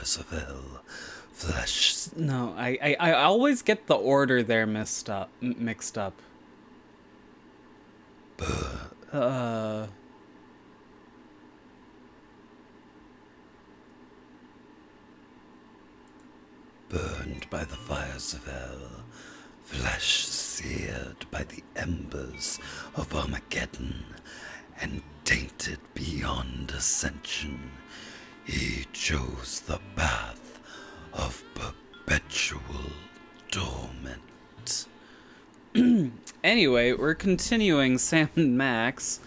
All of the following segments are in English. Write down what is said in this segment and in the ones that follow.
fires of hell, flesh. No, I always get the order there mixed up. Burned by the fires of hell, flesh seared by the embers of Armageddon, and tainted beyond ascension, he chose the path of perpetual torment. Anyway, we're continuing Sam and Max.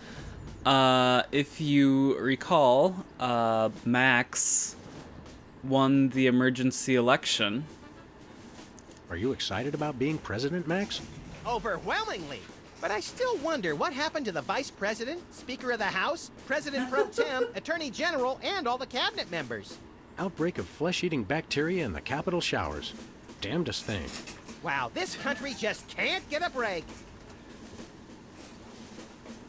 If you recall, Max won the emergency election. Are you excited about being president, Max? Overwhelmingly. But I still wonder what happened to the vice president, speaker of the House, president pro tem, attorney general, and all the cabinet members. Outbreak of flesh-eating bacteria in the Capitol showers. Damnedest thing. Wow, this country just can't get a break.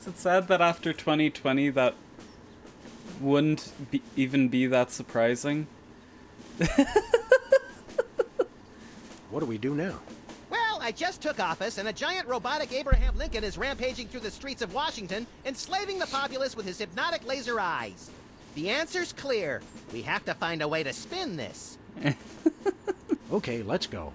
Is it sad that after 2020 that wouldn't even be that surprising? What do we do now? Well, I just took office, and a giant robotic Abraham Lincoln is rampaging through the streets of Washington, enslaving the populace with his hypnotic laser eyes. The answer's clear. We have to find a way to spin this. Okay, let's go.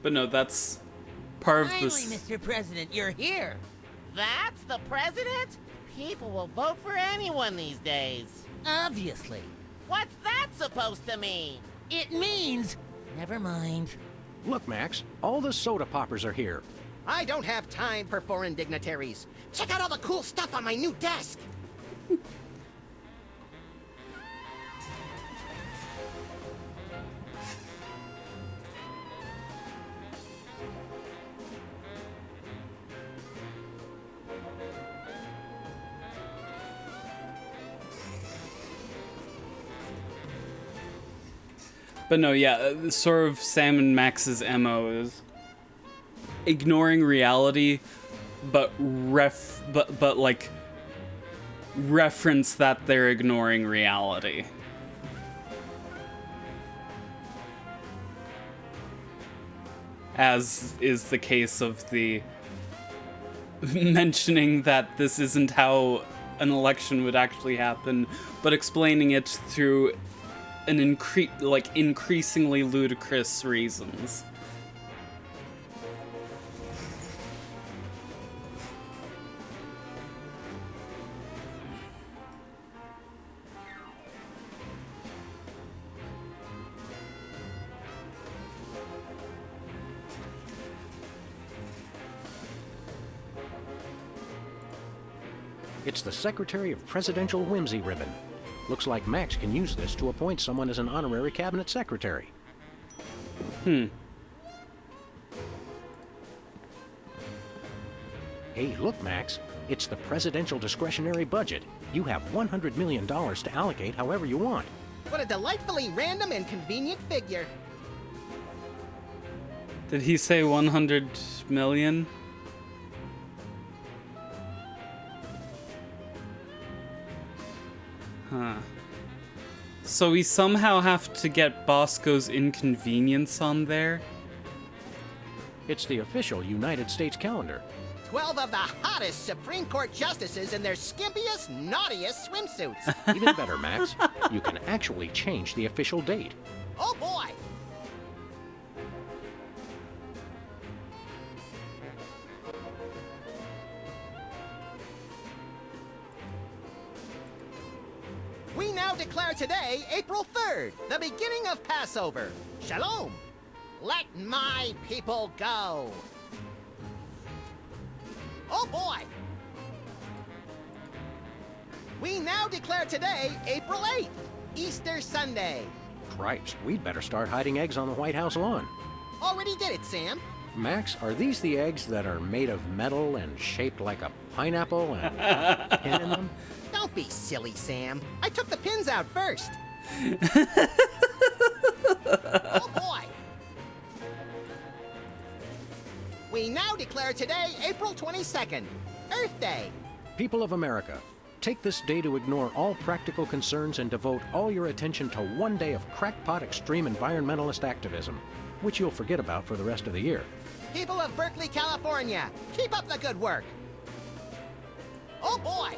But no, that's part of Finally, this. Mr. President, you're here. That's the president? People will vote for anyone these days. Obviously. What's that supposed to mean? It means... Never mind. Look, Max, all the soda poppers are here. I don't have time for foreign dignitaries. Check out all the cool stuff on my new desk. But no, yeah, sort of Sam and Max's MO is ignoring reality, but like reference that they're ignoring reality. As is the case of the mentioning that this isn't how an election would actually happen, but explaining it through an increasingly ludicrous reasons. It's the Secretary of Presidential Whimsy ribbon. Looks like Max can use this to appoint someone as an honorary cabinet secretary. Hey, look, Max. It's the presidential discretionary budget. You have $100 million to allocate however you want. What a delightfully random and convenient figure. Did he say 100 million? Huh. So we somehow have to get Bosco's inconvenience on there? It's the official United States calendar. 12 of the hottest Supreme Court justices in their skimpiest, naughtiest swimsuits. Even better, Max. You can actually change the official date. Oh boy! We now declare today, April 3rd, the beginning of Passover. Shalom! Let my people go! Oh boy! We now declare today, April 8th, Easter Sunday. Cripes, we'd better start hiding eggs on the White House lawn. Already did it, Sam. Max, are these the eggs that are made of metal and shaped like a pineapple and a pin in them? Don't be silly, Sam. I took the pins out first. declare today, April 22nd, Earth Day. People of America, take this day to ignore all practical concerns and devote all your attention to one day of crackpot extreme environmentalist activism, which you'll forget about for the rest of the year. People of Berkeley, California, keep up the good work. Oh boy!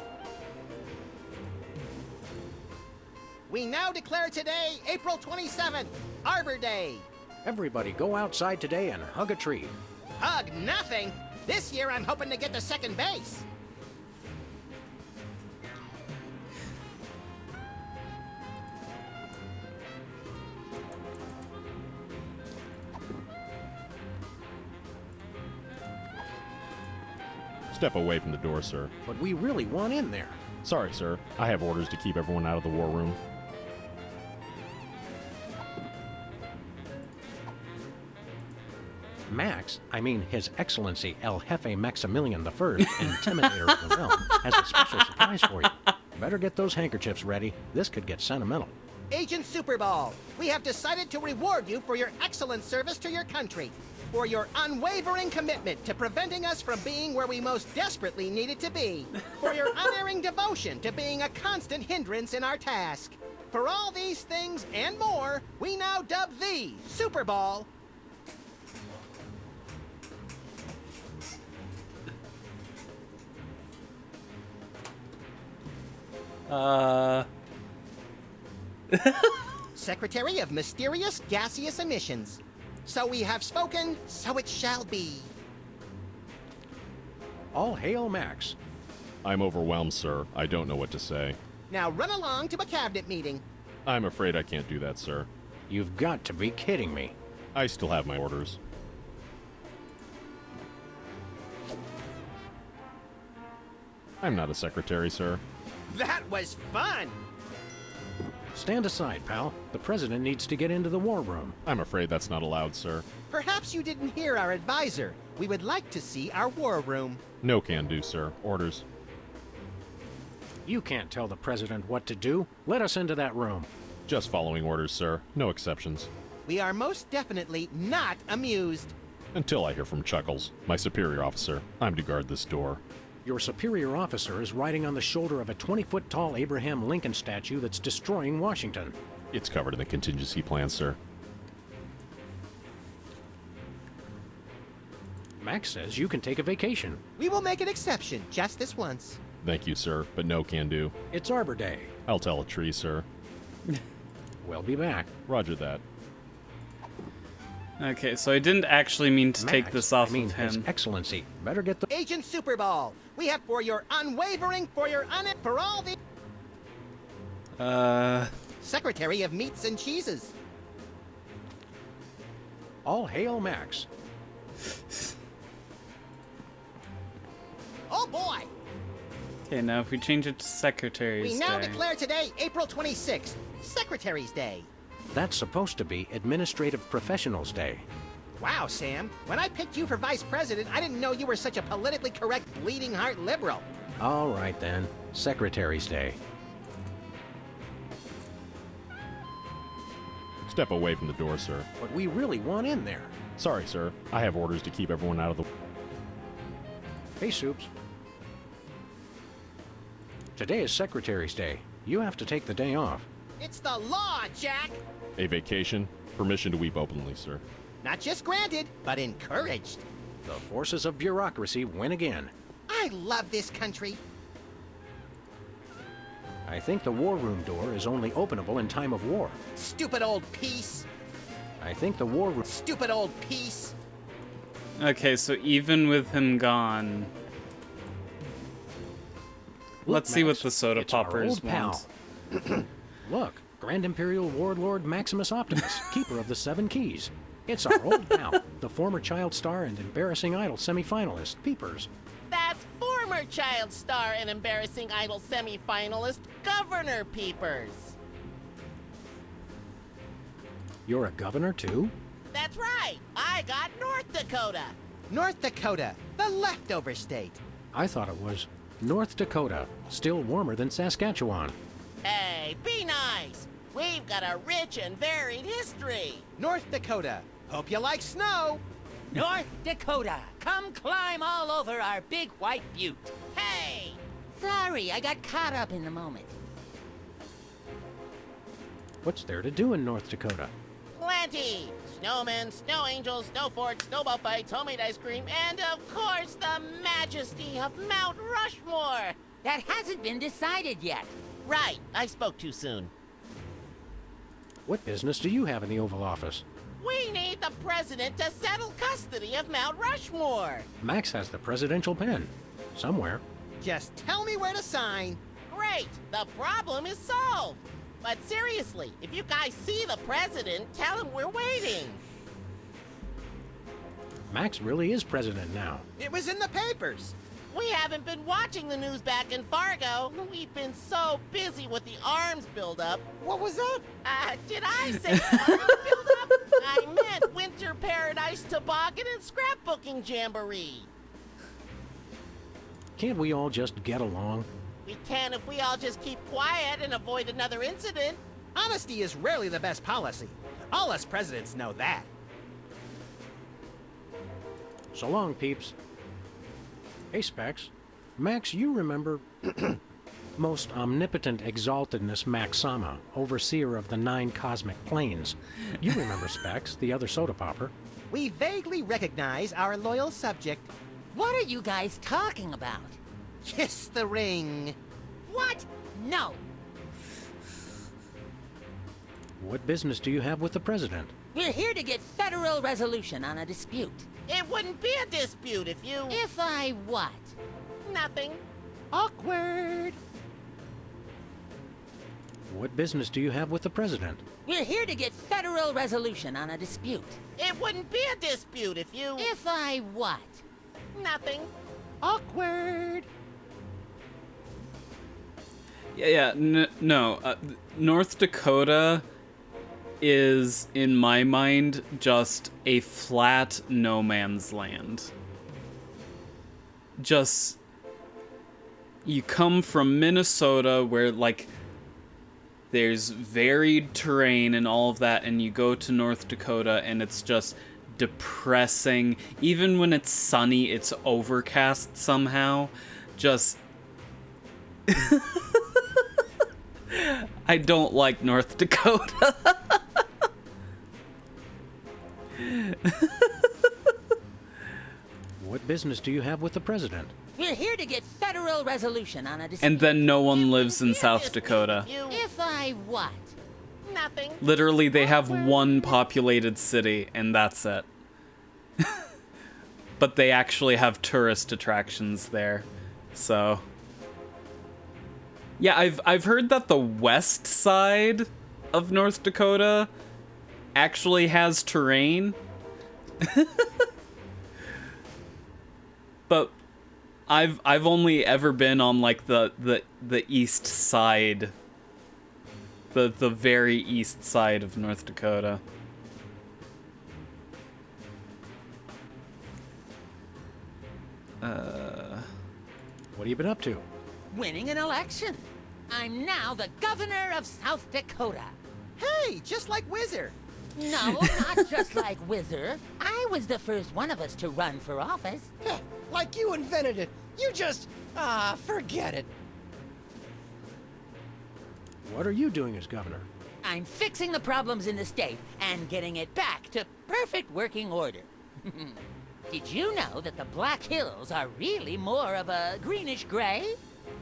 We now declare today, April 27th, Arbor Day. Everybody go outside today and hug a tree. Hug nothing. This year I'm hoping to get to second base. Step away from the door, sir. But we really want in there. Sorry, sir. I have orders to keep everyone out of the war room. Max, I mean His Excellency El Jefe Maximilian I, Intimidator of the Realm, has a special surprise for you. Better get those handkerchiefs ready. This could get sentimental. Agent Superball, we have decided to reward you for your excellent service to your country, for your unwavering commitment to preventing us from being where we most desperately needed to be, for your unerring devotion to being a constant hindrance in our task. For all these things and more, we now dub thee Superball. Secretary of Mysterious Gaseous Emissions. So we have spoken, so it shall be. All hail Max. I'm overwhelmed, sir. I don't know what to say. Now run along to a cabinet meeting. I'm afraid I can't do that, sir. You've got to be kidding me. I still have my orders. I'm not a secretary, sir. That was fun! Stand aside, pal. The president needs to get into the war room. I'm afraid that's not allowed, sir. Perhaps you didn't hear our advisor. We would like to see our war room. No can do, sir. Orders. You can't tell the president what to do. Let us into that room. Just following orders, sir. No exceptions. We are most definitely not amused. Until I hear from Chuckles, my superior officer. I'm to guard this door. Your superior officer is riding on the shoulder of a 20-foot-tall Abraham Lincoln statue that's destroying Washington. It's covered in the contingency plan, sir. Max says you can take a vacation. We will make an exception, just this once. Thank you, sir, but no can do. It's Arbor Day. I'll tell a tree, sir. We'll be back. Roger that. Okay, so I didn't actually mean to take Max, this off I mean, of His him. Excellency. Better get the... Agent Superball, we have for your unwavering, for all the... Secretary of Meats and Cheeses. All hail Max. Oh boy! Okay, now if we change it to Secretary's We now Day. declare today, April 26th, Secretary's Day. That's supposed to be Administrative Professionals Day. Wow, Sam. When I picked you for vice president, I didn't know you were such a politically correct, bleeding heart liberal. All right, then. Secretary's Day. Step away from the door, sir. But we really want in there. Sorry, sir. I have orders to keep everyone out of the... Hey, Soups. Today is Secretary's Day. You have to take the day off. It's the law, Jack! A vacation? Permission to weep openly, sir. Not just granted, but encouraged. The forces of bureaucracy win again. I love this country. I think the war room door is only openable in time of war. Stupid old peace. I think the war room... Stupid old peace. Okay, so even with him gone, let's see what Max, the soda it's our poppers old pal. want. Look, Grand Imperial Warlord Maximus Optimus, keeper of the Seven Keys. It's our old pal, the former Child Star and Embarrassing Idol semifinalist, Peepers. That's former Child Star and Embarrassing Idol semi-finalist Governor Peepers. You're a governor, too? That's right. I got North Dakota. North Dakota, the leftover state. I thought it was North Dakota, still warmer than Saskatchewan. Hey, be nice. We've got a rich and varied history. North Dakota. Hope you like snow. North Dakota, come climb all over our big white butte. Hey! Sorry, I got caught up in the moment. What's there to do in North Dakota? Plenty! Snowmen, snow angels, snow forts, snowball fights, homemade ice cream, and of course the majesty of Mount Rushmore! That hasn't been decided yet. Right, I spoke too soon. What business do you have in the Oval Office? We need the president to settle custody of Mount Rushmore! Max has the presidential pen. Somewhere. Just tell me where to sign. Great! The problem is solved! But seriously, if you guys see the president, tell him we're waiting! Max really is president now. It was in the papers. We haven't been watching the news back in Fargo. We've been so busy with the arms buildup. What was that? Did I say arms buildup? I meant Winter Paradise Toboggan and Scrapbooking Jamboree. Can't we all just get along? We can if we all just keep quiet and avoid another incident. Honesty is rarely the best policy. All us presidents know that. So long, peeps. Hey, Specs. Max, you remember most omnipotent exaltedness Max Sama, overseer of the 9 cosmic planes. You remember Specs, the other soda popper. We vaguely recognize our loyal subject. What are you guys talking about? Kiss the ring. What? No. What business do you have with the president? We're here to get federal resolution on a dispute. It wouldn't be a dispute if you... If I what? Nothing. Awkward. What business do you have with the president? We're here to get federal resolution on a dispute. It wouldn't be a dispute if you... If I what? Nothing. Awkward. No. North Dakota is, in my mind, just a flat no man's land. Just, you come from Minnesota where, like, there's varied terrain and all of that, and you go to North Dakota and it's just depressing. Even when it's sunny, it's overcast somehow. Just... I don't like North Dakota. What business do you have with the president? We're here to get federal resolution on a dispute. And then no one lives in It South wouldn't be a Dakota. dispute if you... If I what? Nothing. Literally, they have one populated city, and that's it. But they actually have tourist attractions there, so... Yeah, I've heard that the west side of North Dakota actually has terrain. But I've only ever been on like the east side. The very east side of North Dakota. What have you been up to? Winning an election. I'm now the governor of South Dakota. Hey, just like Whizzer. No, not just like Whizzer. I was the first one of us to run for office. Like you invented it. You just, forget it. What are you doing as governor? I'm fixing the problems in the state and getting it back to perfect working order. Did you know that the Black Hills are really more of a greenish gray?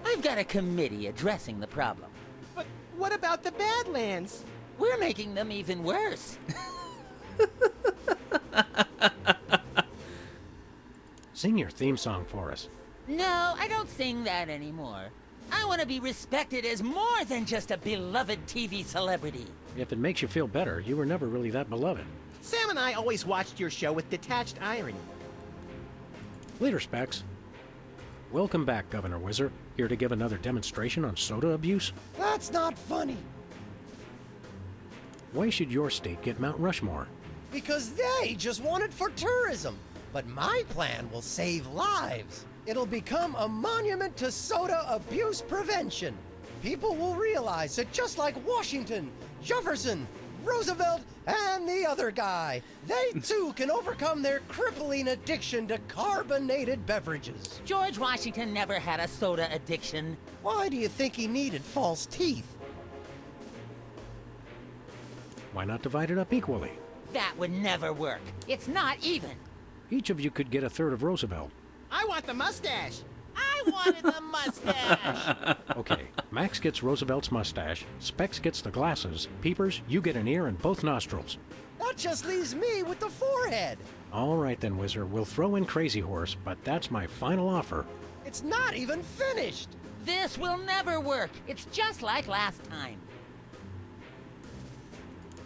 I've got a committee addressing the problem. But what about the Badlands? We're making them even worse. Sing your theme song for us. No, I don't sing that anymore. I want to be respected as more than just a beloved TV celebrity. If it makes you feel better, you were never really that beloved. Sam and I always watched your show with detached irony. Later, Specs. Welcome back, Governor Whizzer. Here to give another demonstration on soda abuse? That's not funny. Why should your state get Mount Rushmore? Because they just want it for tourism. But my plan will save lives. It'll become a monument to soda abuse prevention. People will realize that just like Washington, Jefferson, Roosevelt and the other guy. They too can overcome their crippling addiction to carbonated beverages. George Washington never had a soda addiction. Why do you think he needed false teeth? Why not divide it up equally? That would never work. It's not even. Each of you could get a third of Roosevelt. I want the mustache. I wanted the mustache. Okay, Max gets Roosevelt's mustache, Specs gets the glasses, Peepers, you get an ear and both nostrils. That just leaves me with the forehead. All right then, Whizzer, we'll throw in Crazy Horse, but that's my final offer. It's not even finished. This will never work. It's just like last time.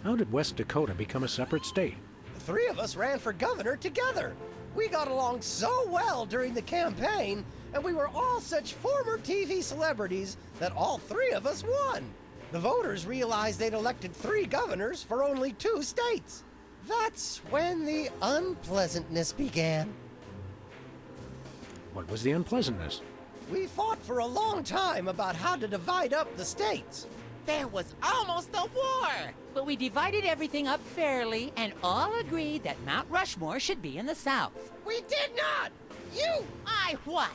How did West Dakota become a separate state? The three of us ran for governor together. We got along so well during the campaign, and we were all such former TV celebrities that all three of us won. The voters realized they'd elected 3 governors for only 2 states. That's when the unpleasantness began. What was the unpleasantness? We fought for a long time about how to divide up the states. There was almost a war. But we divided everything up fairly and all agreed that Mount Rushmore should be in the South. We did not! You! I what?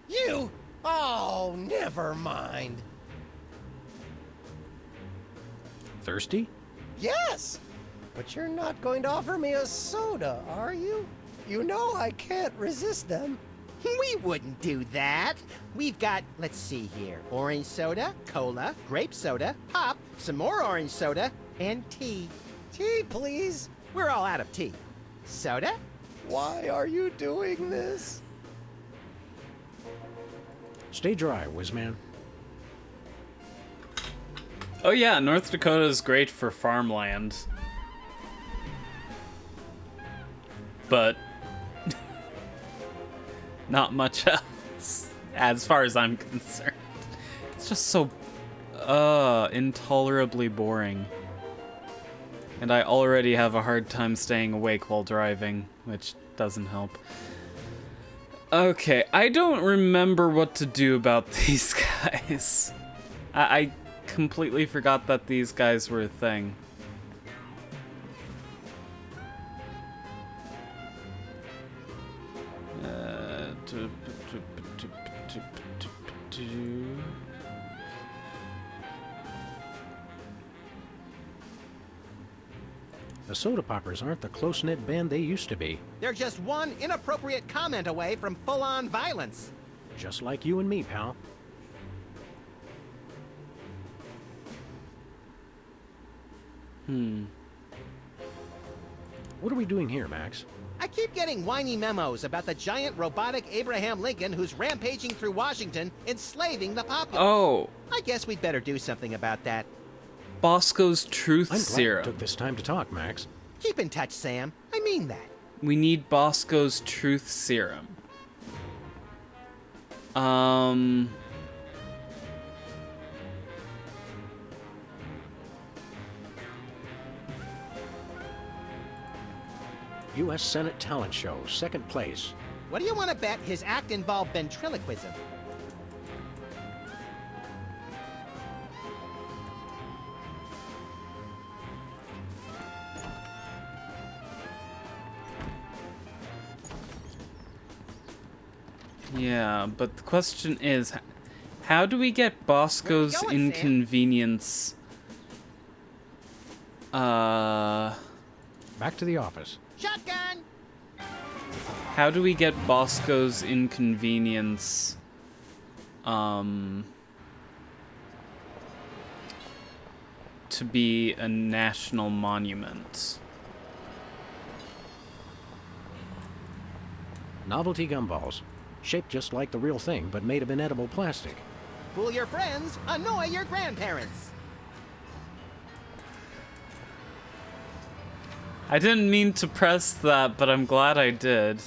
You! Oh, never mind. Thirsty? Yes! But you're not going to offer me a soda, are you? You know I can't resist them. We wouldn't do that. We've got, let's see here, orange soda, cola, grape soda, pop, some more orange soda, and tea. Tea, please. We're all out of tea. Soda? Why are you doing this? Stay dry, Whizman. Oh yeah, North Dakota is great for farmland. But not much else, as far as I'm concerned. It's just so intolerably boring. And I already have a hard time staying awake while driving, which doesn't help. Okay, I don't remember what to do about these guys. I completely forgot that these guys were a thing. The Soda Poppers aren't the close-knit band they used to be. They're just one inappropriate comment away from full-on violence. Just like you and me, pal. What are we doing here, Max? I keep getting whiny memos about the giant robotic Abraham Lincoln who's rampaging through Washington, enslaving the populace. Oh, I guess we'd better do something about that. Bosco's Truth I'm glad Serum. you took this time to talk, Max. Keep in touch, Sam. I mean that. We need Bosco's Truth Serum. U.S. Senate Talent Show, 2nd place. What do you want to bet his act involved ventriloquism? Yeah, but the question is, how do we get Bosco's Where you going, Sam? inconvenience? Back to the office. Shotgun! How do we get Bosco's inconvenience, to be a national monument? Novelty gumballs. Shaped just like the real thing, but made of inedible plastic. Fool your friends, annoy your grandparents. I didn't mean to press that, but I'm glad I did.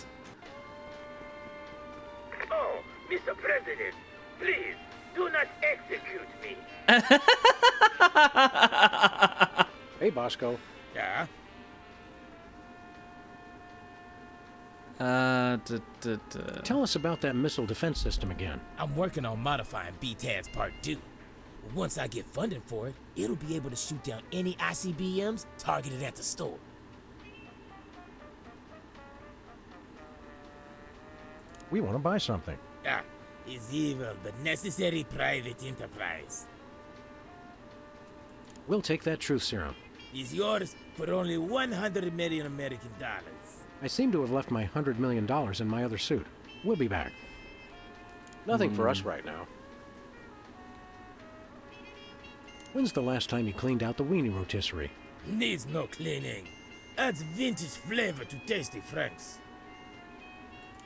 Oh, Mr. President, please do not execute me. Hey, Bosco. Yeah? Tell us about that missile defense system again. I'm working on modifying BTADS Part 2. Once I get funding for it, it'll be able to shoot down any ICBMs targeted at the store. We want to buy something. Ah, it's evil but necessary private enterprise. We'll take that truth serum. It's yours for only 100 million American dollars. I seem to have left my $100 million in my other suit. We'll be back. Nothing for us right now. When's the last time you cleaned out the weenie rotisserie? Needs no cleaning. Adds vintage flavor to tasty Franks.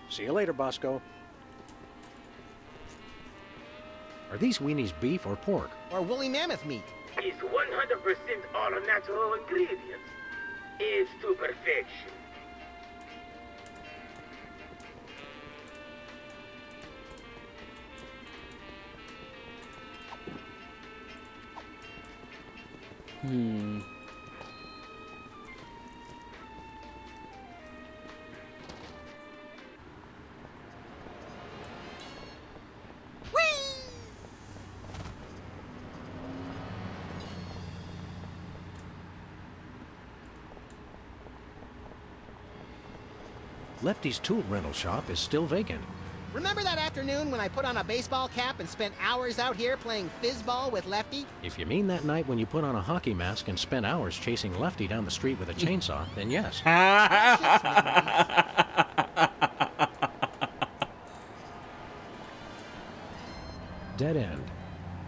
See you later, Bosco. Are these weenies beef or pork? Or woolly mammoth meat. It's 100% all natural ingredients. It's to perfection. Lefty's tool rental shop is still vacant. Remember that afternoon when I put on a baseball cap and spent hours out here playing fizzball with Lefty? If you mean that night when you put on a hockey mask and spent hours chasing Lefty down the street with a chainsaw, then yes. Dead end.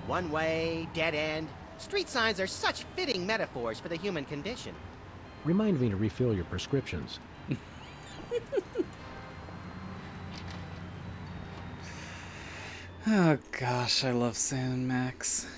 One way, dead end. Street signs are such fitting metaphors for the human condition. Remind me to refill your prescriptions. Oh gosh, I love Sam and Max.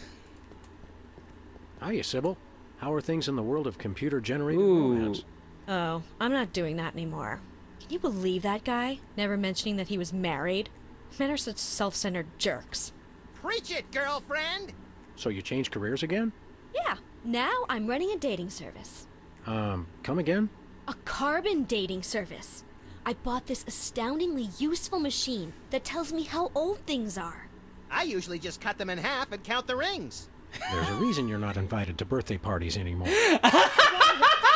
Hiya, Sybil. How are things in the world of computer-generated Ooh. romance? Oh, I'm not doing that anymore. Can you believe that guy? Never mentioning that he was married? Men are such self-centered jerks. Preach it, girlfriend! So you changed careers again? Yeah, now I'm running a dating service. Come again? A carbon dating service. I bought this astoundingly useful machine that tells me how old things are. I usually just cut them in half and count the rings. There's a reason you're not invited to birthday parties anymore.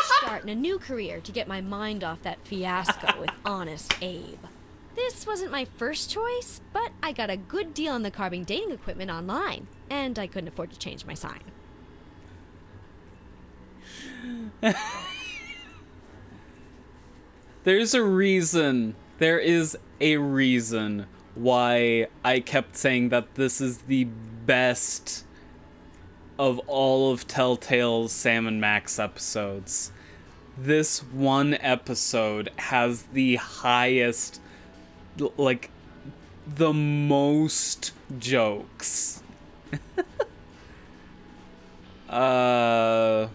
Start in a new career to get my mind off that fiasco with Honest Abe. This wasn't my first choice, but I got a good deal on the carbon dating equipment online, and I couldn't afford to change my sign. There's a reason. There is a reason why I kept saying that this is the best of all of Telltale's Sam and Max episodes. This one episode has the highest, like, the most jokes. You're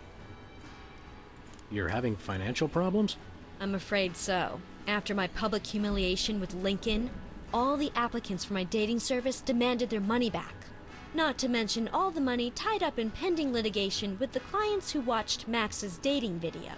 having financial problems? I'm afraid so. After my public humiliation with Lincoln, all the applicants for my dating service demanded their money back. Not to mention all the money tied up in pending litigation with the clients who watched Max's dating video.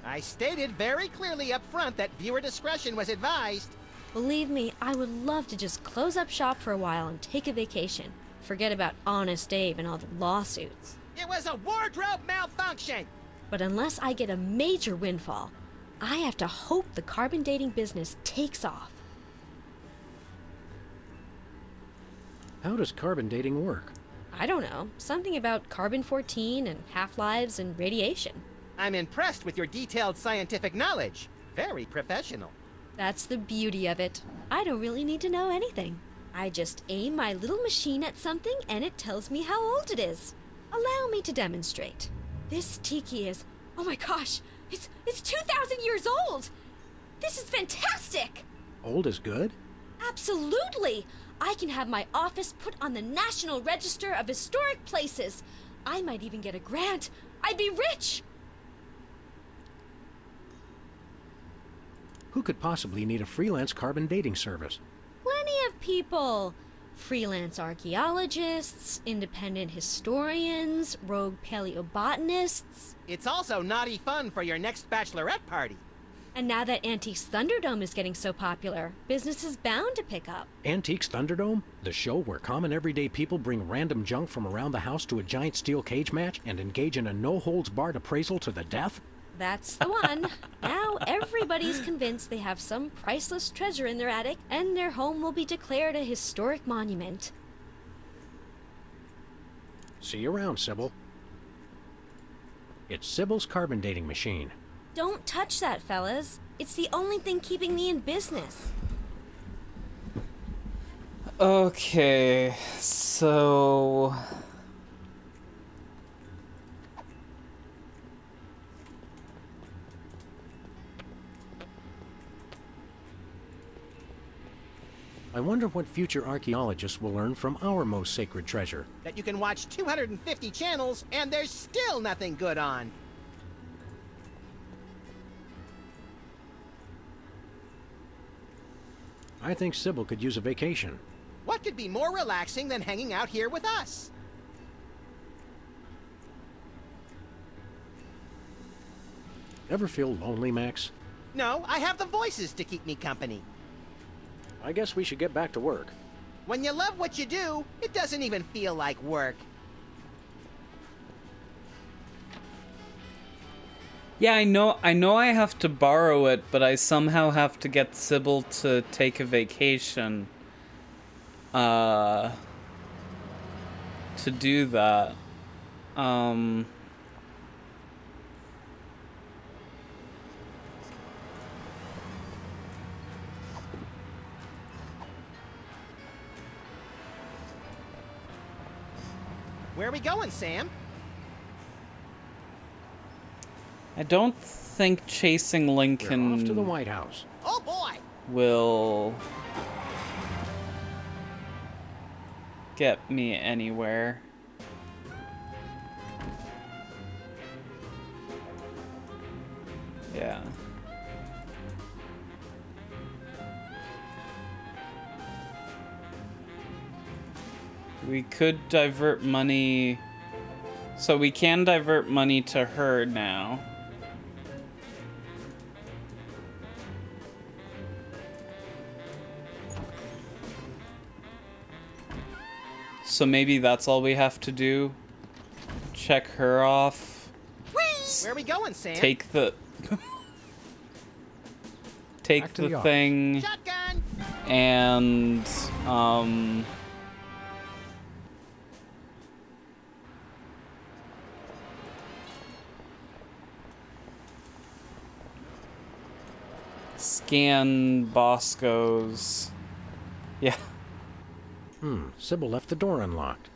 I stated very clearly up front that viewer discretion was advised. Believe me, I would love to just close up shop for a while and take a vacation. Forget about Honest Abe and all the lawsuits. It was a wardrobe malfunction! But unless I get a major windfall, I have to hope the carbon dating business takes off. How does carbon dating work? I don't know. Something about carbon-14 and half-lives and radiation. I'm impressed with your detailed scientific knowledge. Very professional. That's the beauty of it. I don't really need to know anything. I just aim my little machine at something and it tells me how old it is. Allow me to demonstrate. This tiki is... oh my gosh! It's 2,000 years old! This is fantastic! Old is good? Absolutely! I can have my office put on the National Register of Historic Places. I might even get a grant. I'd be rich! Who could possibly need a freelance carbon dating service? Plenty of people. Freelance archaeologists, independent historians, rogue paleobotanists. It's also naughty fun for your next bachelorette party. And now that Antiques Thunderdome is getting so popular, business is bound to pick up. Antiques Thunderdome? The show where common everyday people bring random junk from around the house to a giant steel cage match and engage in a no-holds-barred appraisal to the death? That's the one. Now everybody's convinced they have some priceless treasure in their attic, and their home will be declared a historic monument. See you around, Sybil. It's Sybil's carbon dating machine. Don't touch that, fellas. It's the only thing keeping me in business. Okay, so... I wonder what future archaeologists will learn from our most sacred treasure. That you can watch 250 channels and there's still nothing good on. I think Sybil could use a vacation. What could be more relaxing than hanging out here with us? Ever feel lonely, Max? No, I have the voices to keep me company. I guess we should get back to work. When you love what you do, it doesn't even feel like work. Yeah, I know I have to borrow it, but I somehow have to get Sybil to take a vacation. To do that. Where are we going, Sam? I don't think chasing We're Lincoln off to the White House. Oh boy! will get me anywhere. Yeah. We could divert money. So we can divert money to her now. So maybe that's all we have to do. Check her off. Where are we going, Sam? Take the Back to the office. thing Shotgun! and scan Bosco's. Yeah. Sybil left the door unlocked.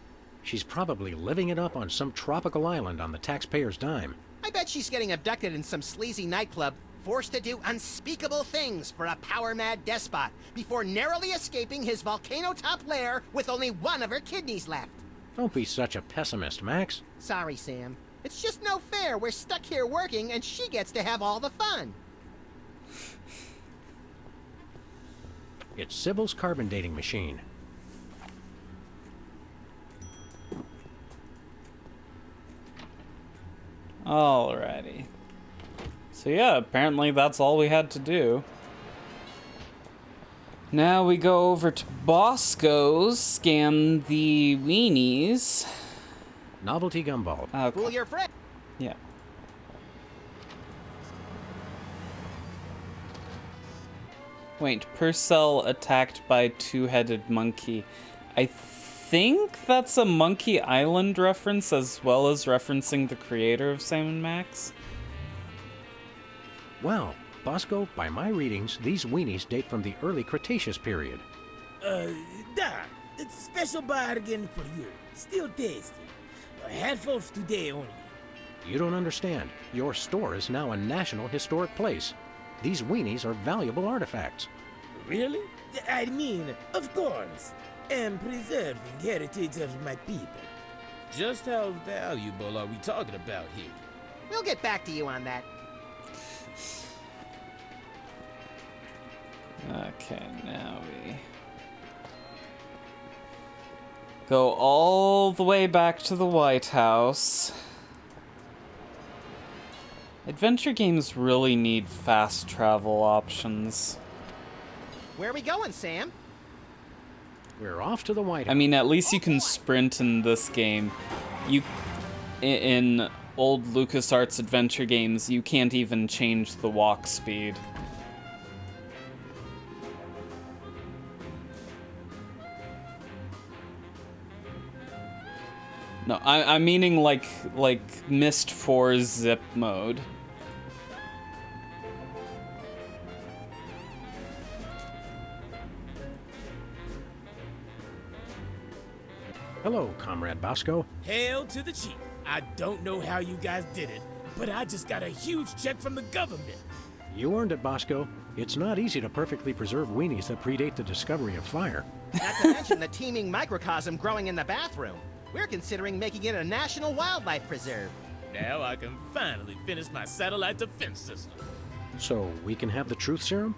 She's probably living it up on some tropical island on the taxpayer's dime. I bet she's getting abducted in some sleazy nightclub, forced to do unspeakable things for a power-mad despot, before narrowly escaping his volcano-top lair with only one of her kidneys left. Don't be such a pessimist, Max. Sorry, Sam. It's just no fair. We're stuck here working, and she gets to have all the fun. It's Sybil's carbon dating machine. Alrighty. So yeah, apparently that's all we had to do. Now we go over to Bosco's, scan the weenies. Novelty gumball. Fool your friend. Yeah. Wait, Purcell attacked by two-headed monkey. I think that's a Monkey Island reference as well as referencing the creator of Sam & Max. Well, Bosco, by my readings, these weenies date from the early Cretaceous period. Doc, it's a special bargain for you. Still tasty. A handful today only. You don't understand. Your store is now a national historic place. These weenies are valuable artifacts. Really? I mean, of course. And preserving heritage of my people. Just how valuable are we talking about here? We'll get back to you on that. Okay, now we go all the way back to the White House. Adventure games really need fast travel options. Where are we going, Sam? We're off to the White House. I mean, at least you can sprint in this game. In old LucasArts adventure games, you can't even change the walk speed. No, I'm meaning like Myst 4 zip mode. Hello, Comrade Bosco. Hail to the chief. I don't know how you guys did it, but I just got a huge check from the government. You earned it, Bosco. It's not easy to perfectly preserve weenies that predate the discovery of fire. Not to mention the teeming microcosm growing in the bathroom. We're considering making it a national wildlife preserve. Now I can finally finish my satellite defense system. So, we can have the truth serum?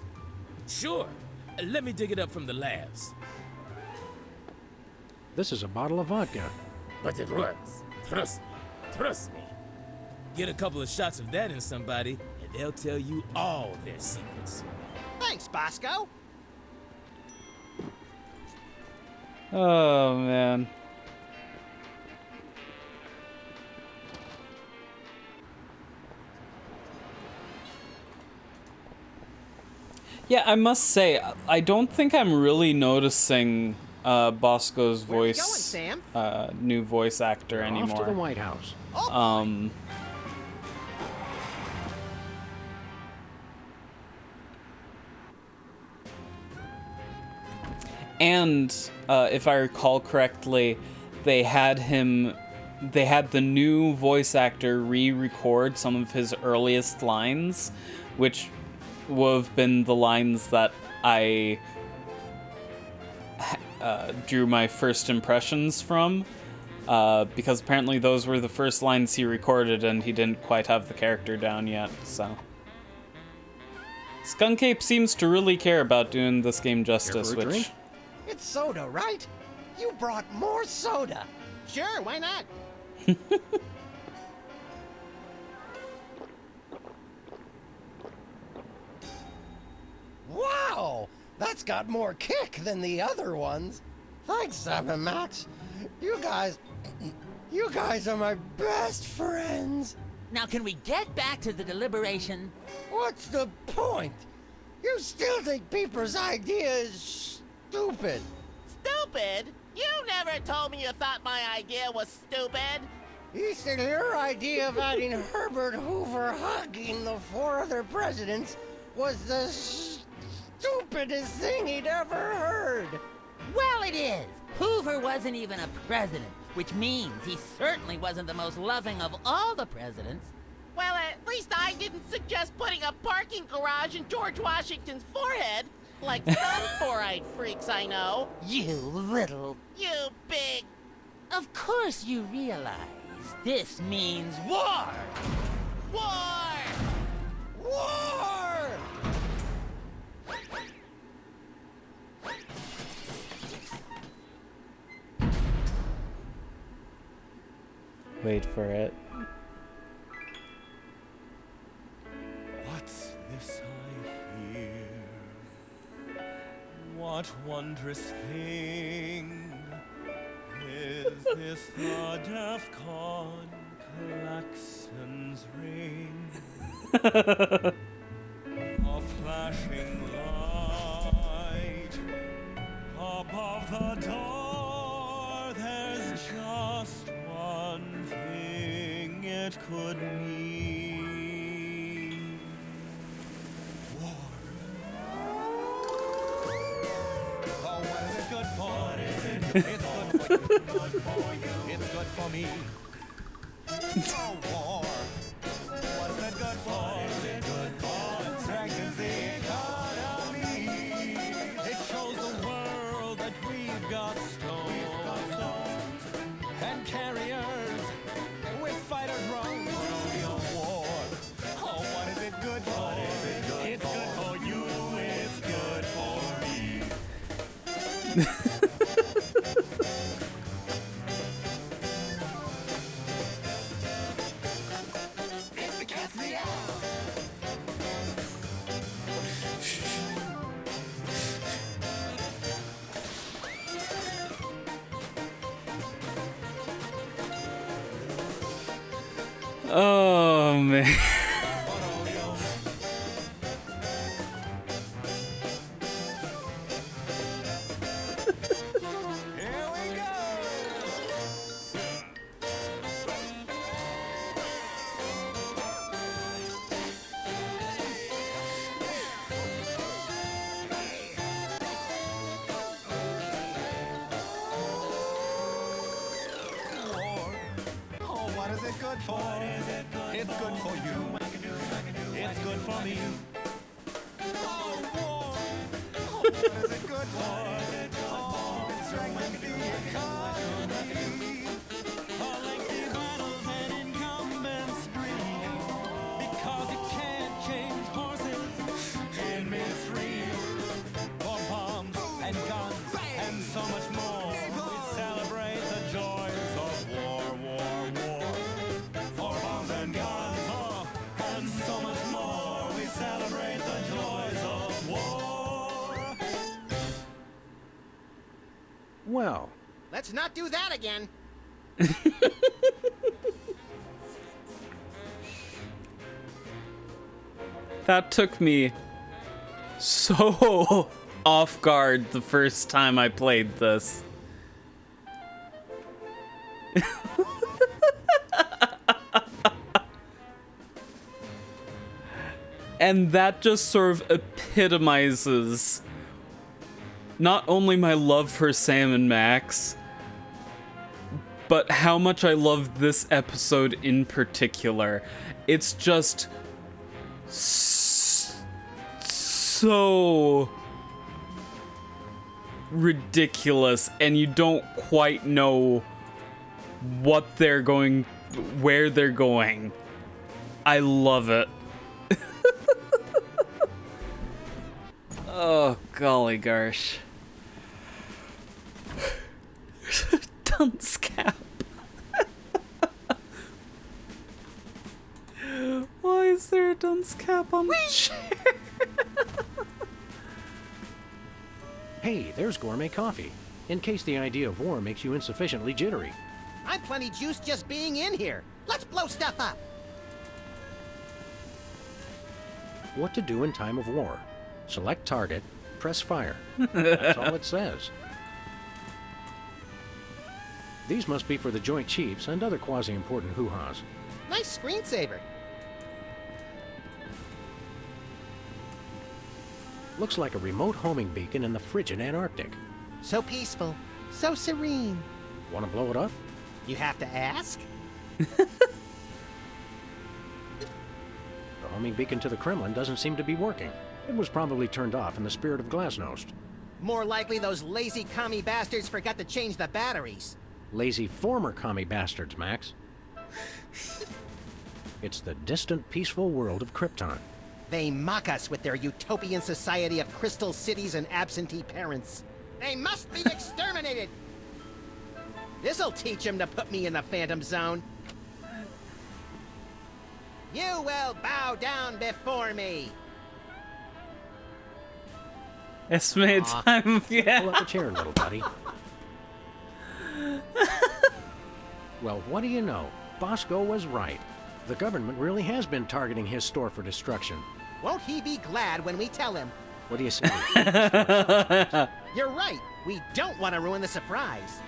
Sure. Let me dig it up from the labs. This is a bottle of vodka. But it works. Trust me. Trust me. Get a couple of shots of that in somebody, and they'll tell you all their secrets. Thanks, Bosco. Oh, man. Yeah, I must say, I don't think I'm really noticing Bosco's voice, Where going, Sam? new voice actor anymore. Off to the White House. And if I recall correctly, they had the new voice actor re-record some of his earliest lines, which would have been the lines that I drew my first impressions from, because apparently those were the first lines he recorded and he didn't quite have the character down yet, so. Skunk Ape seems to really care about doing this game justice, Care for a drink? It's soda, right? You brought more soda. Sure, why not? Wow! That's got more kick than the other ones. Thanks, Sam and Max. You guys are my best friends. Now, can we get back to the deliberation? What's the point? You still think Peeper's idea is stupid. Stupid? You never told me you thought my idea was stupid. He said your idea of adding Herbert Hoover hugging the 4 other presidents was the stupidest thing he'd ever heard. Well, it is. Hoover wasn't even a president, which means he certainly wasn't the most loving of all the presidents. Well, at least I didn't suggest putting a parking garage in George Washington's forehead, like some four-eyed freaks I know. You little... You big... Of course you realize this means war! War! War! Wait for it. What's this I hear? What wondrous thing is this the DEFCON klaxon's ring? A flashing light above the door. There's just one thing it could mean. War. Oh, what is it good for? What is it? It's good for you. It's good for me. Oh, war. What is it good for? What is it good for? It strengthens the economy. It shows the world that we've got stones and carriers with fighters wrong for your war. Oh, what is it good for? What is it good it's for? Good for you. It's good for me. It's the Cassidy Hour. Oh, man. Oh, what is it good for? It's good for you. It's good for me. Oh, war. Oh, what is it good for? Oh, it strengthens the economy. All lengthy battles and incumbents scream because it can't change horses in midstream. For bombs and guns and so much more, we celebrate the joys of war, war, war. For bombs and guns, oh, and so much more, we celebrate the joys of war. Well, Let's not do that again. That took me so off guard the first time I played this. And that just sort of epitomizes not only my love for Sam and Max, but how much I love this episode in particular. It's just so ridiculous, and you don't quite know what they're going, where they're going. I love it. Oh, golly gosh. Dunce cap. Why is there a dunce cap on the chair? hey, there's gourmet coffee. In case the idea of war makes you insufficiently jittery. I'm plenty juiced just being in here. Let's blow stuff up. What to do in time of war. Select target, press fire. That's all it says. These must be for the Joint Chiefs and other quasi-important hoo-has. Nice screensaver. Looks like a remote homing beacon in the frigid Antarctic. So peaceful. So serene. Want to blow it up? You have to ask? The homing beacon to the Kremlin doesn't seem to be working. It was probably turned off in the spirit of Glasnost. More likely those lazy commie bastards forgot to change the batteries. Lazy former commie bastards, Max. It's the distant, peaceful world of Krypton. They mock us with their utopian society of crystal cities and absentee parents. They must be exterminated! This'll teach them to put me in the Phantom Zone. You will bow down before me! Estimate time, yeah. Pull up a chair, little buddy. Well, what do you know? Bosco was right. The government really has been targeting his store for destruction. Won't he be glad when we tell him? What do you say? You're right. We don't want to ruin the surprise.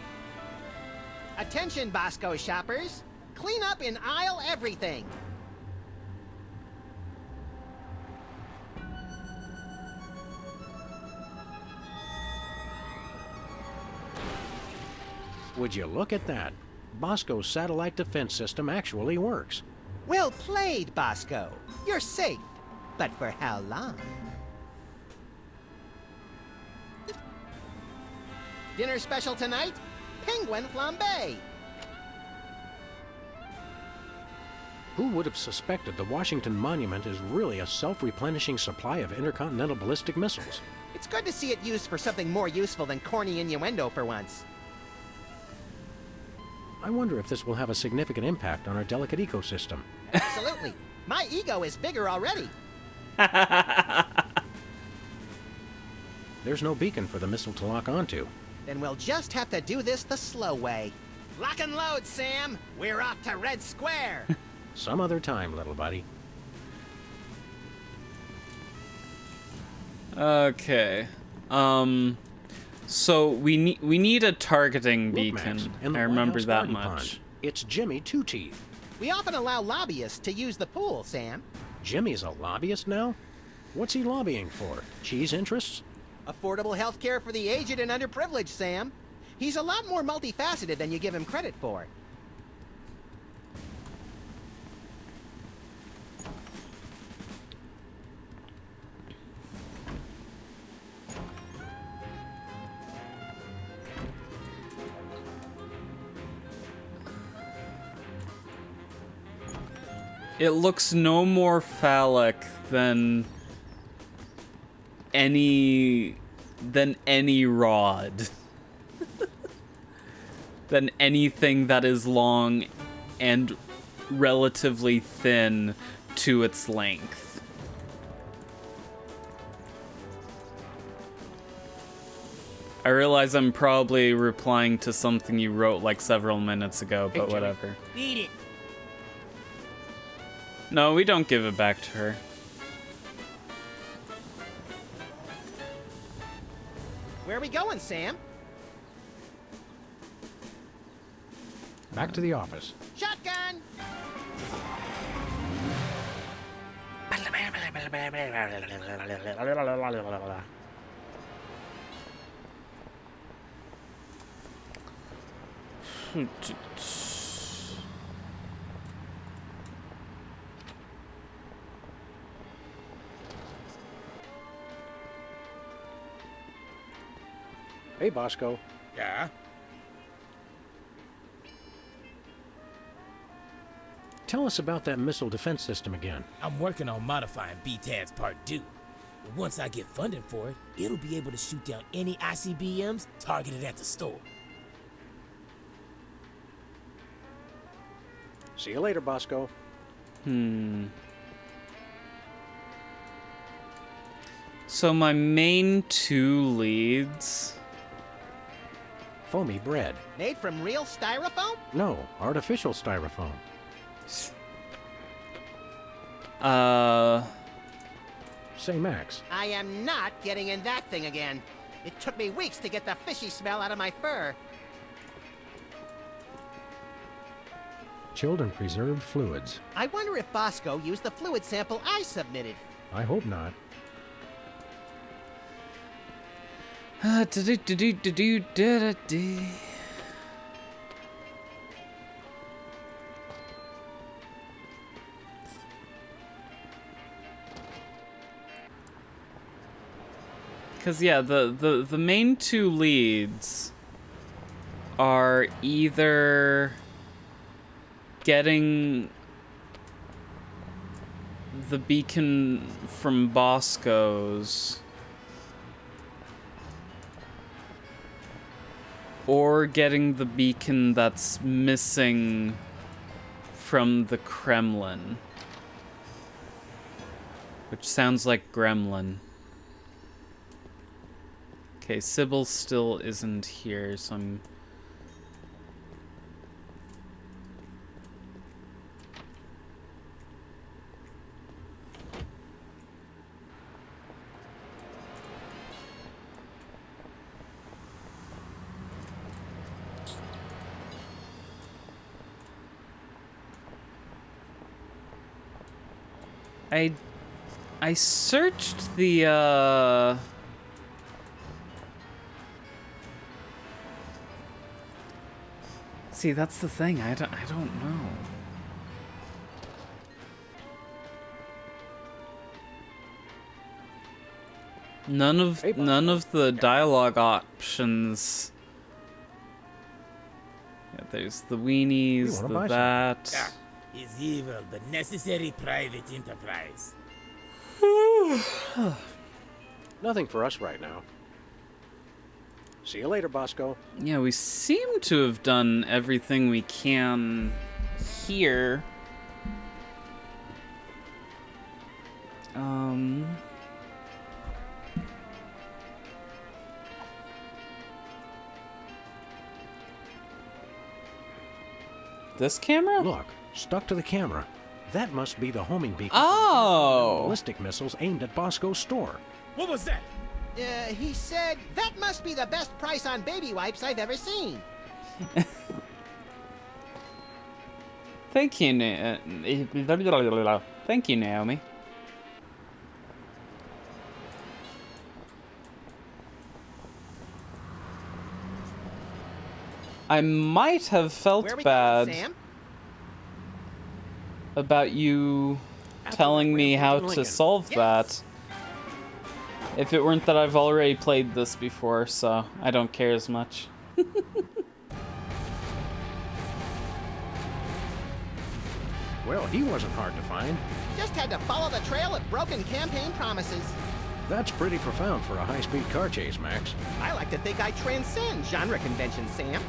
Attention, Bosco shoppers. Clean up in aisle everything. Would you look at that? Bosco's satellite defense system actually works. Well played, Bosco. You're safe. But for how long? Dinner special tonight? Penguin flambe. Who would have suspected the Washington Monument is really a self-replenishing supply of intercontinental ballistic missiles? It's good to see it used for something more useful than corny innuendo for once. I wonder if this will have a significant impact on our delicate ecosystem. Absolutely. My ego is bigger already. There's no beacon for the missile to lock onto. Then we'll just have to do this the slow way. Lock and load, Sam. We're off to Red Square. Some other time, little buddy. Okay. So we need a targeting Look, Max, beacon. in the I White remember House that garden much. pond. It's Jimmy Two Teeth. We often allow lobbyists to use the pool, Sam. Jimmy's a lobbyist now? What's he lobbying for? Cheese interests? Affordable health care for the aged and underprivileged, Sam. He's a lot more multifaceted than you give him credit for. It looks no more phallic than any rod. Than anything that is long and relatively thin to its length. I realize I'm probably replying to something you wrote like several minutes ago, but whatever. Beat it. No, we don't give it back to her. Where are we going, Sam? Back to the office. Shotgun! Hey, Bosco. Yeah? Tell us about that missile defense system again. I'm working on modifying BTAD's Part 2. But once I get funding for it, it'll be able to shoot down any ICBMs targeted at the store. See you later, Bosco. So my main two leads... Foamy bread. Made from real styrofoam? No, artificial styrofoam. Say, Max. I am not getting in that thing again. It took me weeks to get the fishy smell out of my fur. Chilled and preserved fluids. I wonder if Bosco used the fluid sample I submitted. I hope not. Because, yeah, the main two leads are either getting the beacon from Bosco's or getting the beacon that's missing from the Kremlin. Which sounds like Gremlin. Okay, Sybil still isn't here, so I'm... I searched the, See, that's the thing. I don't know. None of the dialogue options. Yeah, there's the weenies, the that. Ah, is evil, but necessary private enterprise. Nothing for us right now. See you later, Bosco. Yeah, we seem to have done everything we can here. This camera? Look, stuck to the camera. That must be the homing beacon. Oh! Ballistic missiles aimed at Bosco's store. What was that? He said, that must be the best price on baby wipes I've ever seen. Thank you, Thank you, Naomi. I might have felt Where are we bad going, Sam? about you telling me how to solve that. If it weren't that I've already played this before, so I don't care as much. Well, he wasn't hard to find. Just had to follow the trail of broken campaign promises. That's pretty profound for a high-speed car chase, Max. I like to think I transcend genre conventions, Sam.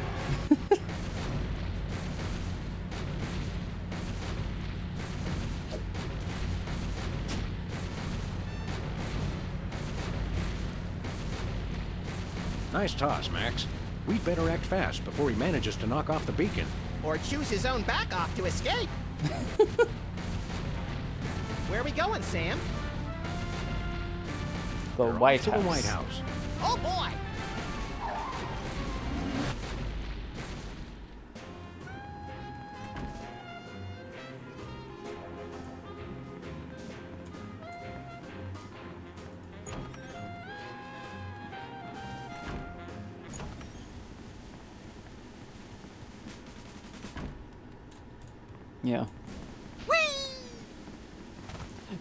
Nice toss, Max. We'd better act fast before he manages to knock off the beacon. Or choose his own back off to escape. Where are we going, Sam? The White to House. the White House. Oh boy! Yeah.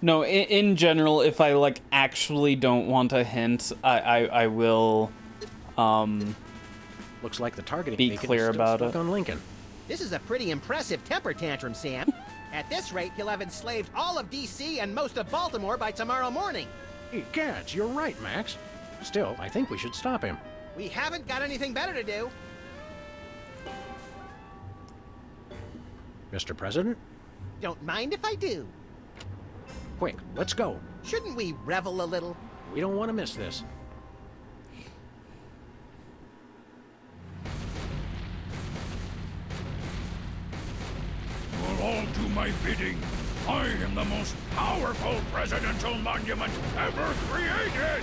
No, in general, if I like actually don't want a hint, I will Looks like the targeting be beacon clear is still about stuck it. on Lincoln. This is a pretty impressive temper tantrum, Sam. At this rate, he'll have enslaved all of D.C. and most of Baltimore by tomorrow morning. Hey, Gads, you're right, Max. Still, I think we should stop him. We haven't got anything better to do. Mr. President? Don't mind if I do. Quick, let's go. Shouldn't we revel a little? We don't want to miss this. You'll all do my bidding. I am the most powerful presidential monument ever created!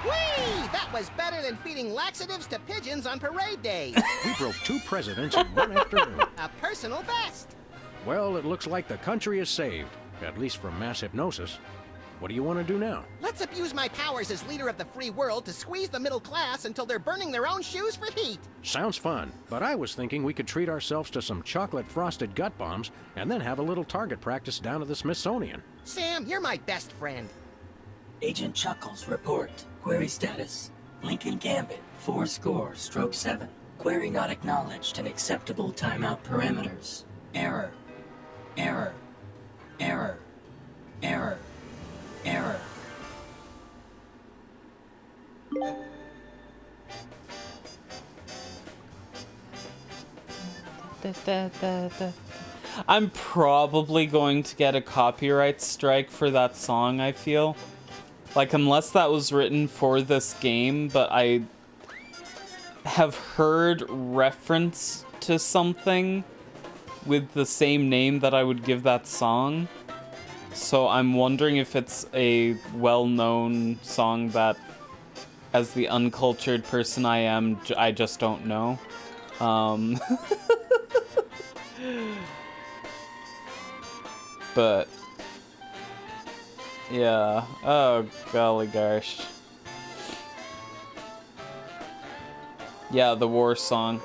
Whee! That was better than feeding laxatives to pigeons on parade day. We broke 2 presidents in one afternoon. A personal best. Well, it looks like the country is saved, at least from mass hypnosis. What do you want to do now? Let's abuse my powers as leader of the free world to squeeze the middle class until they're burning their own shoes for heat. Sounds fun, but I was thinking we could treat ourselves to some chocolate-frosted gut bombs and then have a little target practice down at the Smithsonian. Sam, you're my best friend. Agent Chuckles, report. Query status. Lincoln Gambit, 4-7. Query not acknowledged and acceptable timeout parameters. Error. Error. Error. Error. Error. I'm probably going to get a copyright strike for that song, I feel. Like, unless that was written for this game, but I have heard reference to something with the same name that I would give that song. So I'm wondering if it's a well-known song that, as the uncultured person I am, I just don't know. But yeah. Oh, golly gosh. Yeah, the war song.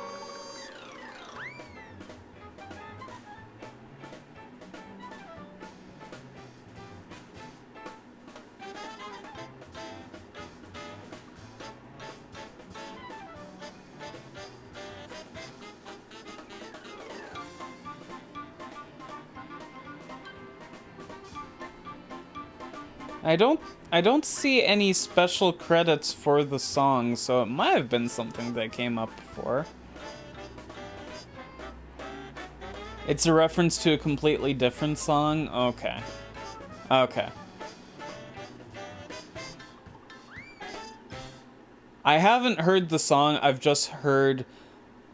I don't see any special credits for the song, so it might have been something that came up before. It's a reference to a completely different song? Okay. Okay. I haven't heard the song. I've just heard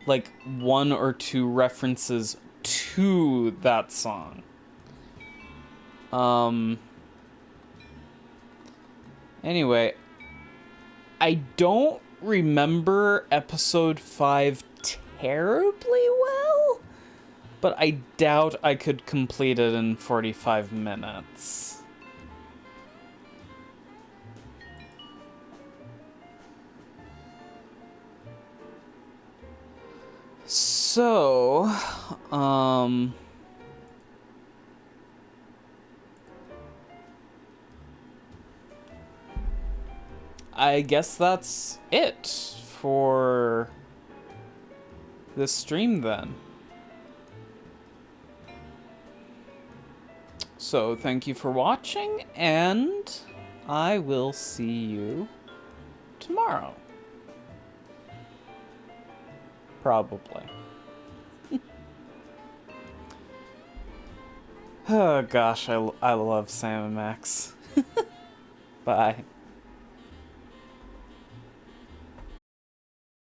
like 1 or 2 references to that song. Anyway, I don't remember episode 5 terribly well, but I doubt I could complete it in 45 minutes. So, I guess that's it for this stream then. So, thank you for watching, and I will see you tomorrow. Probably. Oh gosh, I love Sam and Max. Bye.